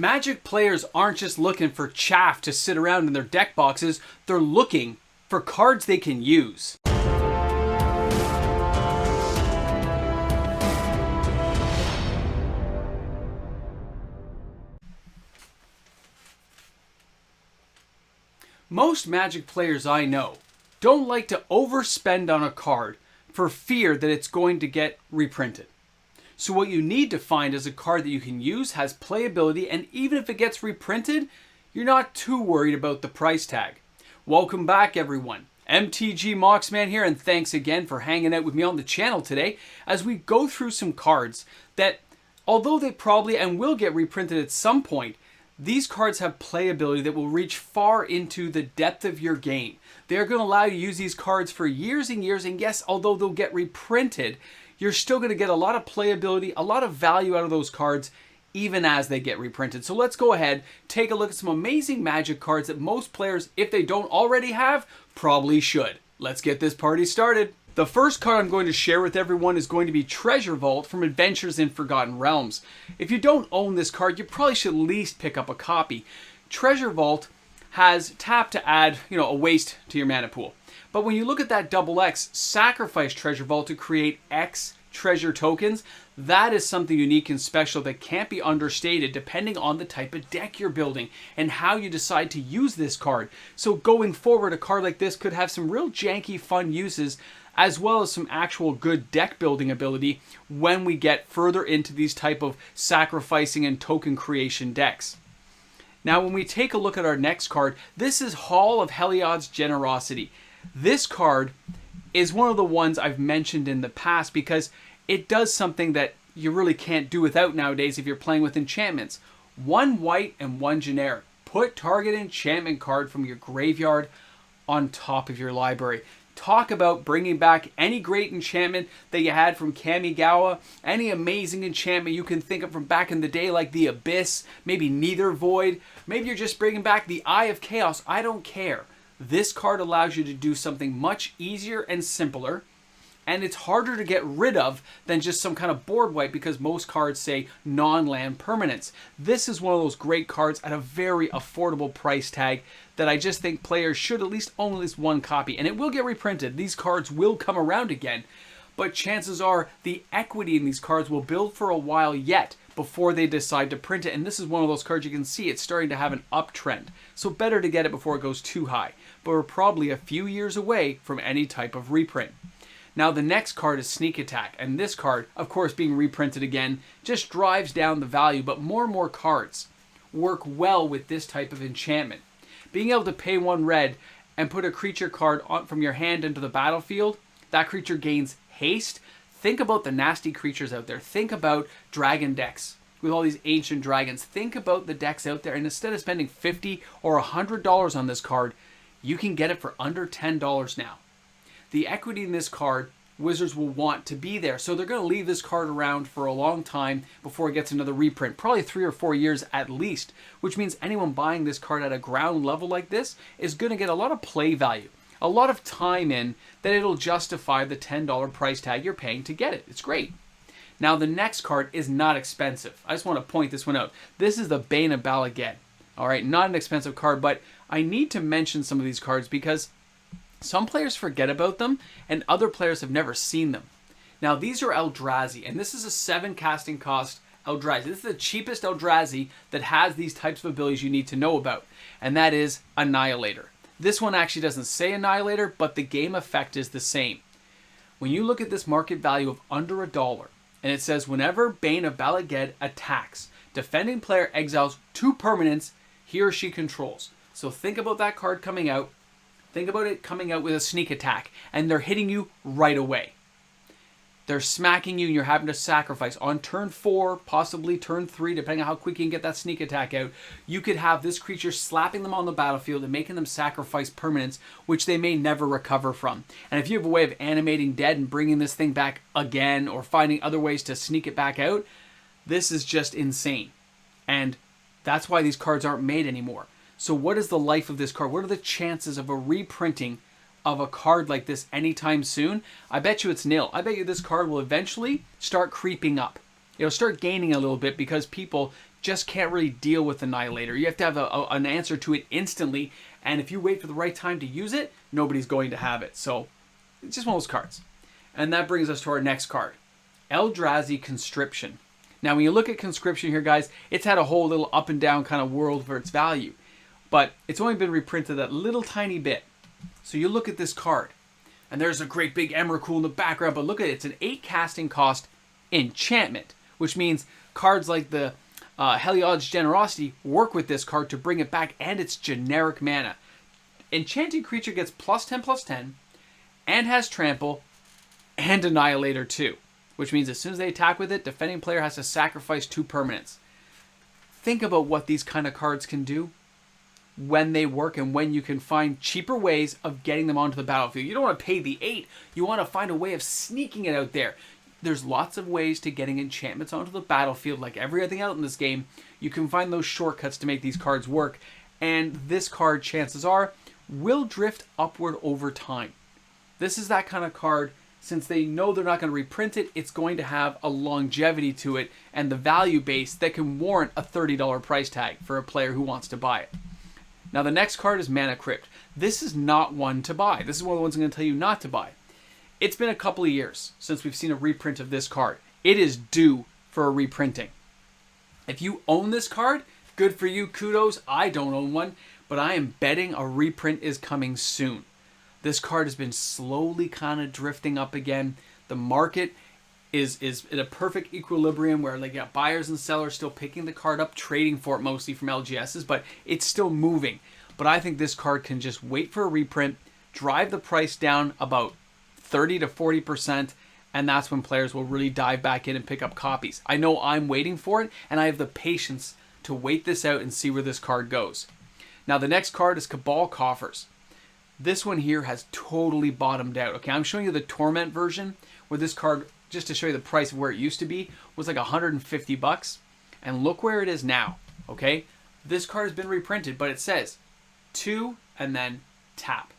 Magic players aren't just looking for chaff to sit around in their deck boxes, they're looking for cards they can use. Most Magic players I know don't like to overspend on a card for fear that it's going to get reprinted. So what you need to find is a card that you can use, has playability, and even if it gets reprinted, you're not too worried about the price tag. Welcome back, everyone. MTG Moxman here, and thanks again for hanging out with me on the channel today as we go through some cards that, although they probably and will get reprinted at some point, these cards have playability that will reach far into the depth of your game. They're going to allow you to use these cards for years and years, and yes, although they'll get reprinted, you're still going to get a lot of playability, a lot of value out of those cards, even as they get reprinted. So let's go ahead, take a look at some amazing Magic cards that most players, if they don't already have, probably should. Let's get this party started. The first card I'm going to share with everyone is going to be Treasure Vault from Adventures in Forgotten Realms. If you don't own this card, you probably should at least pick up a copy. Treasure Vault has tap to add, a waste to your mana pool. But when you look at that double X, sacrifice Treasure Vault to create X treasure tokens, that is something unique and special that can't be understated depending on the type of deck you're building and how you decide to use this card. So going forward, a card like this could have some real janky fun uses as well as some actual good deck building ability when we get further into these type of sacrificing and token creation decks. Now when we take a look at our next card, this is Hall of Heliod's Generosity. This card is one of the ones I've mentioned in the past because it does something that you really can't do without nowadays if you're playing with enchantments. 1 white and 1 generic. Put target enchantment card from your graveyard on top of your library. Talk about bringing back any great enchantment that you had from Kamigawa, any amazing enchantment you can think of from back in the day like the Abyss, maybe Neither Void, maybe you're just bringing back the Eye of Chaos, I don't care. This card allows you to do something much easier and simpler, and it's harder to get rid of than just some kind of board wipe because most cards say non-land permanents. This is one of those great cards at a very affordable price tag that I just think players should at least own at least one copy, and it will get reprinted. These cards will come around again, but chances are the equity in these cards will build for a while yet before they decide to print it, and this is one of those cards you can see it's starting to have an uptrend. So better to get it before it goes too high, but we're probably a few years away from any type of reprint. Now the next card is Sneak Attack, and this card, of course being reprinted again, just drives down the value, but more and more cards work well with this type of enchantment. Being able to pay 1 red and put a creature card from your hand into the battlefield, that creature gains haste. Think about the nasty creatures out there. Think about dragon decks with all these ancient dragons. Think about the decks out there, and instead of spending $50 or $100 on this card, you can get it for under $10 now. The equity in this card, Wizards will want to be there, so they're going to leave this card around for a long time before it gets another reprint, probably 3 or 4 years at least, which means anyone buying this card at a ground level like this is going to get a lot of play value, a lot of time in that it'll justify the $10 price tag you're paying to get it. It's great. Now the next card is not expensive. I just want to point this one out. This is the Bane of Bala Ged. Alright, not an expensive card, but I need to mention some of these cards because some players forget about them and other players have never seen them. Now these are Eldrazi, and this is a 7 casting cost Eldrazi. This is the cheapest Eldrazi that has these types of abilities you need to know about, and that is Annihilator. This one actually doesn't say Annihilator, but the game effect is the same. When you look at this market value of under $1, and it says whenever Bane of Bala Ged attacks, defending player exiles 2 permanents he or she controls. So think about that card coming out. Think about it coming out with a sneak attack, and they're hitting you right away. They're smacking you, and you're having to sacrifice. On turn 4, possibly turn 3, depending on how quick you can get that sneak attack out, you could have this creature slapping them on the battlefield and making them sacrifice permanents, which they may never recover from. And if you have a way of animating dead and bringing this thing back again, or finding other ways to sneak it back out, this is just insane. And that's why these cards aren't made anymore. So what is the life of this card? What are the chances of a reprinting of a card like this anytime soon? I bet you it's nil. I bet you this card will eventually start creeping up. It'll start gaining a little bit because people just can't really deal with Annihilator. You have to have an answer to it instantly, and if you wait for the right time to use it, nobody's going to have it. So it's just one of those cards. And that brings us to our next card, Eldrazi Conscription. Now, when you look at Conscription here, guys, it's had a whole little up and down kind of world for its value, but it's only been reprinted a little tiny bit. So you look at this card, and there's a great big Emrakul in the background, but look at it. It's an 8 casting cost enchantment, which means cards like the Heliod's Generosity work with this card to bring it back, and it's generic mana. Enchanted creature gets +10/+10, and has Trample, and Annihilator too, which means as soon as they attack with it, defending player has to sacrifice 2 permanents. Think about what these kind of cards can do when they work and when you can find cheaper ways of getting them onto the battlefield. You don't want to pay the 8. You want to find a way of sneaking it out there. There's lots of ways to getting enchantments onto the battlefield. Like everything else in this game, you can find those shortcuts to make these cards work. And this card, chances are, will drift upward over time. This is that kind of card. Since they know they're not going to reprint it, it's going to have a longevity to it and the value base that can warrant a $30 price tag for a player who wants to buy it. Now, the next card is Mana Crypt. This is not one to buy. This is one of the ones I'm going to tell you not to buy. It's been a couple of years since we've seen a reprint of this card. It is due for a reprinting. If you own this card, good for you, kudos. I don't own one, but I am betting a reprint is coming soon. This card has been slowly kind of drifting up again. The market is in a perfect equilibrium where like buyers and sellers still picking the card up, trading for it mostly from LGSs, but it's still moving. But I think this card can just wait for a reprint, drive the price down about 30 to 40%, and that's when players will really dive back in and pick up copies. I know I'm waiting for it, and I have the patience to wait this out and see where this card goes. Now, the next card is Cabal Coffers. This one here has totally bottomed out. Okay, I'm showing you the Torment version, where this card, just to show you the price of where it used to be, was like $150. And look where it is now, okay? This card has been reprinted, but it says 2 and then tap.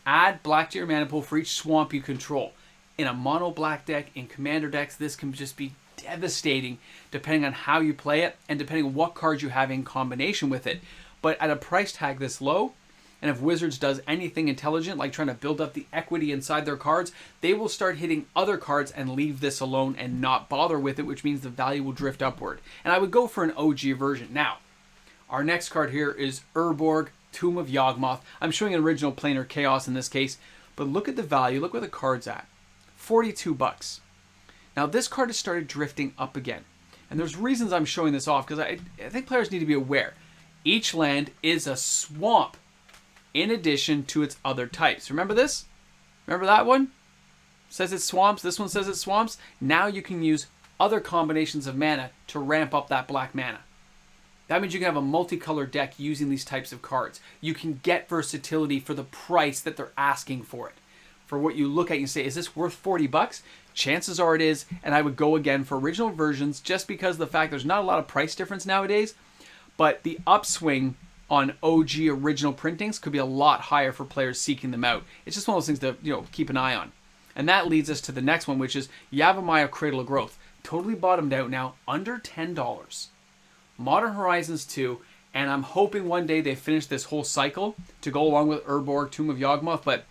Add black to your mana pool for each swamp you control. In a mono black deck, in commander decks, this can just be devastating depending on how you play it and depending on what cards you have in combination with it. But at a price tag this low, and if Wizards does anything intelligent, like trying to build up the equity inside their cards, they will start hitting other cards and leave this alone and not bother with it, which means the value will drift upward. And I would go for an OG version. Now, our next card here is Urborg, Tomb of Yawgmoth. I'm showing an original Planar Chaos in this case, but look at the value. Look where the card's at. $42. Now, this card has started drifting up again. And there's reasons I'm showing this off, because I think players need to be aware. Each land is a swamp in addition to its other types. Remember this? Remember that one? Says it's swamps. This one says it's swamps. Now you can use other combinations of mana to ramp up that black mana. That means you can have a multicolored deck using these types of cards. You can get versatility for the price that they're asking for it. For what you look at, you say, is this worth $40? Chances are it is, and I would go again for original versions just because of the fact there's not a lot of price difference nowadays, but the upswing on OG original printings could be a lot higher for players seeking them out. It's just one of those things to keep an eye on. And that leads us to the next one, which is Yavimaya Cradle of Growth. Totally bottomed out now, under $10. Modern Horizons 2, and I'm hoping one day they finish this whole cycle to go along with Urborg, Tomb of Yawgmoth, but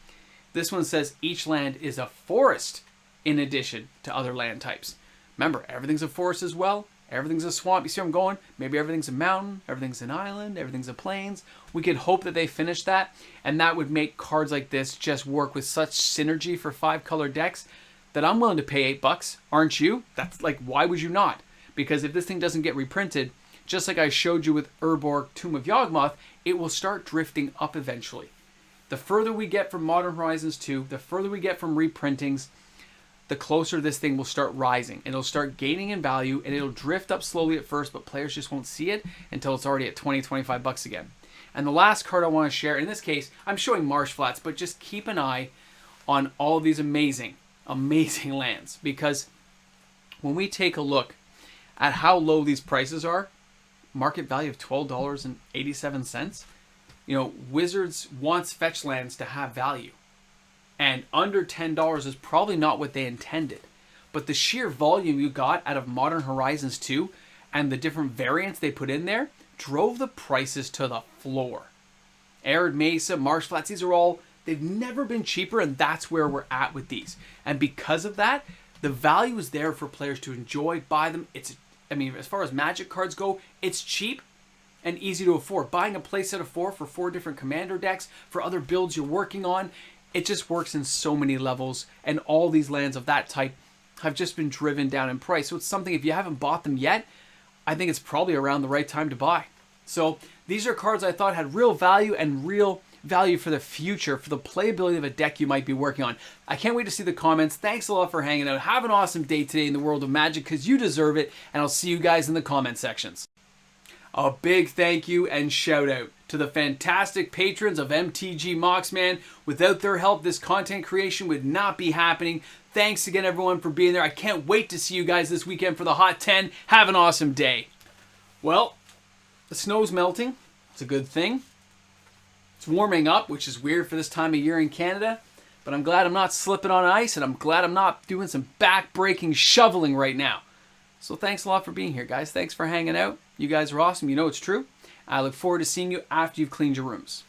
this one says each land is a forest in addition to other land types. Remember, everything's a forest as well. Everything's a swamp. You see where I'm going? Maybe everything's a mountain, everything's an island, everything's a plains. We could hope that they finish that, and that would make cards like this just work with such synergy for 5-color decks that I'm willing to pay $8. Aren't you? That's like, why would you not? Because if this thing doesn't get reprinted, just like I showed you with Urborg, Tomb of Yawgmoth, it will start drifting up eventually. The further we get from Modern Horizons 2, the further we get from reprintings, the closer this thing will start rising. It'll start gaining in value, and it'll drift up slowly at first, but players just won't see it until it's already at $20, $25 again. And the last card I want to share, in this case, I'm showing Marsh Flats, but just keep an eye on all of these amazing, amazing lands, because when we take a look at how low these prices are, market value of $12.87, Wizards wants fetch lands to have value. And under $10 is probably not what they intended. But the sheer volume you got out of Modern Horizons 2 and the different variants they put in there drove the prices to the floor. Arid Mesa, Marsh Flats, they've never been cheaper, and that's where we're at with these. And because of that, the value is there for players to enjoy, buy them. As far as Magic cards go, it's cheap and easy to afford. Buying a playset of 4 for 4 different commander decks for other builds you're working on, it just works in so many levels, and all these lands of that type have just been driven down in price. So it's something, if you haven't bought them yet, I think it's probably around the right time to buy. So these are cards I thought had real value and real value for the future, for the playability of a deck you might be working on. I can't wait to see the comments. Thanks a lot for hanging out. Have an awesome day today in the world of Magic, because you deserve it, and I'll see you guys in the comment sections. A big thank you and shout out to the fantastic patrons of MTG Mox, man. Without their help, this content creation would not be happening. Thanks again, everyone, for being there. I can't wait to see you guys this weekend for the Hot 10. Have an awesome day. Well, the snow's melting. It's a good thing. It's warming up, which is weird for this time of year in Canada. But I'm glad I'm not slipping on ice, and I'm glad I'm not doing some back-breaking shoveling right now. So thanks a lot for being here, guys. Thanks for hanging out. You guys are awesome. You know it's true. I look forward to seeing you after you've cleaned your rooms.